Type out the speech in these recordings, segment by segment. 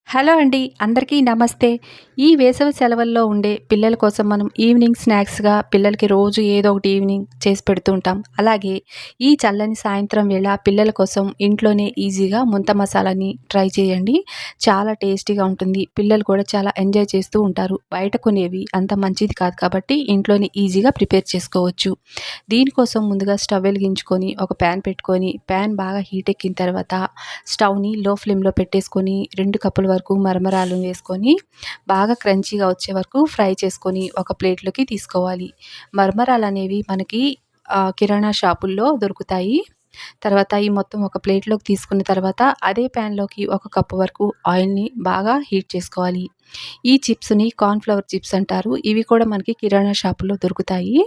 Hello అండి. అందరికీ నమస్తే. ఈ వేసవి సెలవుల్లో ఉండే పిల్లల కోసం మనం ఈవినింగ్ స్నాక్స్‌గా పిల్లలకి రోజు ఏదో ఒకటి ఈవినింగ్ చేసి పెడుతూ ఉంటాం. అలాగే ఈ చల్లని సాయంత్రం వేళ పిల్లల కోసం ఇంట్లోనే ఈజీగా ముంత మసాలాని ట్రై చేయండి. చాలా టేస్టీగా ఉంటుంది. పిల్లలు కూడా చాలా ఎంజాయ్ చేస్తూ ఉంటారు. బయట కొనేవి అంత మంచిది కాదు కాబట్టి ఇంట్లోనే ఈజీగా ప్రిపేర్ చేసుకోవచ్చు. దీనికోసం ముందుగా స్టవ్ వెలిగించుకొని ఒక ప్యాన్ పెట్టుకొని ప్యాన్ బాగా హీట్ ఎక్కిన తర్వాత స్టవ్‌ని లో ఫ్లేమ్‌లో పెట్టేసుకొని 2 కప్పుల వరకు మరమరాలు వేసుకొని బాగా క్రంచీగా వచ్చే వరకు ఫ్రై చేసుకొని ఒక ప్లేట్‌లోకి తీసుకోవాలి. మరమరాలనేవి మనకి కిరాణా షాపుల్లో దొరుకుతాయి. తర్వాత ఈ మొత్తం ఒక ప్లేట్‌లోకి తీసుకున్న తర్వాత అదే ప్యాన్‌లోకి ఒక కప్పు వరకు ఆయిల్‌ని బాగా హీట్ చేసుకోవాలి. ఈ చిప్స్‌ని కార్న్ ఫ్లవర్ చిప్స్ అంటారు. ఇవి కూడా మనకి కిరాణా షాపుల్లో దొరుకుతాయి.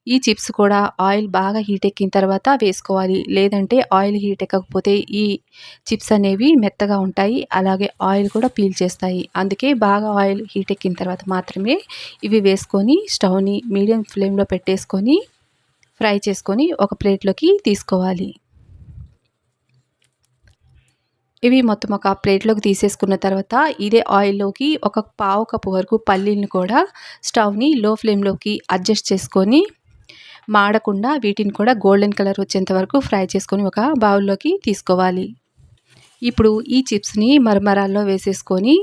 ఈ చిప్స్ కూడా ఆయిల్ బాగా హీట్ ఎక్కిన తర్వాత వేసుకోవాలి. లేదంటే ఆయిల్ హీట్ ఎక్కకపోతే ఈ చిప్స్ అనేవి మెత్తగా ఉంటాయి. అలాగే ఆయిల్ కూడా పీల్చేస్తాయి. అందుకే బాగా ఆయిల్ హీట్ ఎక్కిన తర్వాత మాత్రమే ఇవి వేసుకొని స్టవ్‌ని మీడియం ఫ్లేమ్‌లో పెట్టేసుకొని ఫ్రై చేసుకొని ఒక ప్లేట్‌లోకి తీసుకోవాలి. ఇవి మొత్తం ఒక ప్లేట్‌లోకి తీసేసుకున్న తర్వాత ఇదే ఆయిల్‌లోకి ఒక పావు కప్పు వరకు పల్లీలను కూడా స్టవ్‌ని లో ఫ్లేమ్‌లోకి అడ్జస్ట్ చేసుకొని మాడకుండా వీటిని కూడా గోల్డెన్ కలర్ వచ్చేంత వరకు ఫ్రై చేసుకొని ఒక బౌల్‌లోకి తీసుకోవాలి. ఇప్పుడు ఈ చిప్స్‌ని మరమరాల్లో వేసేసుకొని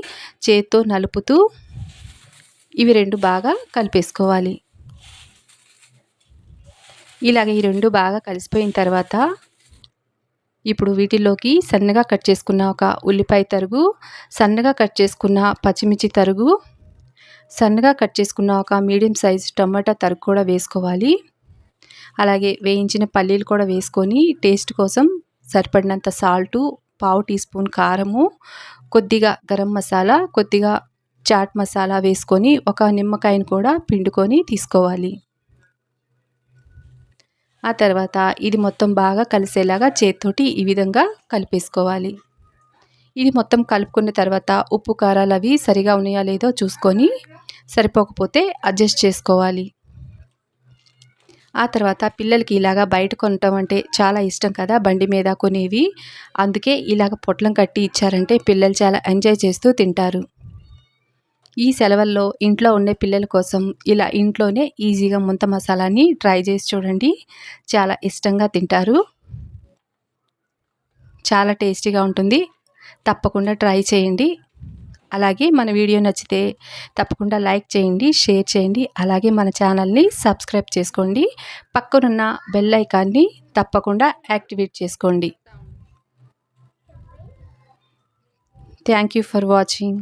చేత్తో నలుపుతూ ఇవి 2 బాగా కలిపేసుకోవాలి. ఇలాగ ఈ 2 బాగా కలిసిపోయిన తర్వాత ఇప్పుడు వీటిలోకి సన్నగా కట్ చేసుకున్న ఒక ఉల్లిపాయ తరుగు, సన్నగా కట్ చేసుకున్న పచ్చిమిర్చి తరుగు, సన్నగా కట్ చేసుకున్న ఒక మీడియం సైజ్ టమాటా తరుగు కూడా వేసుకోవాలి. అలాగే వేయించిన పల్లీలు కూడా వేసుకొని టేస్ట్ కోసం సరిపడినంత సాల్టు, పావు టీ స్పూన్ కారము, కొద్దిగా గరం మసాలా, కొద్దిగా చాట్ మసాలా వేసుకొని ఒక నిమ్మకాయను కూడా పిండుకొని తీసుకోవాలి. ఆ తర్వాత ఇది మొత్తం బాగా కలిసేలాగా చేత్తోటి ఈ విధంగా కలిపేసుకోవాలి. ఇది మొత్తం కలుపుకున్న తర్వాత ఉప్పు, కారాలవి సరిగా ఉన్నాయా లేదో చూసుకొని సరిపోకపోతే అడ్జస్ట్ చేసుకోవాలి. ఆ తర్వాత పిల్లలకి ఇలాగా బయట కొనటం అంటే చాలా ఇష్టం కదా! బండి మీద కొనేవి. అందుకే ఇలాగ పొట్లం కట్టి ఇచ్చారంటే పిల్లలు చాలా ఎంజాయ్ చేస్తూ తింటారు. ఈ సెలవుల్లో ఇంట్లో ఉండే పిల్లల కోసం ఇలా ఇంట్లోనే ఈజీగా ముంత మసాలాని ట్రై చేసి చూడండి. చాలా ఇష్టంగా తింటారు. చాలా టేస్టీగా ఉంటుంది. తప్పకుండా ట్రై చేయండి. అలాగే మన వీడియో నచ్చితే తప్పకుండా లైక్ చేయండి, షేర్ చేయండి. అలాగే మన ఛానల్‌ని సబ్స్క్రైబ్ చేసుకోండి. పక్కనున్న బెల్ ఐకాన్‌ని తప్పకుండా యాక్టివేట్ చేసుకోండి. Thank you for watching.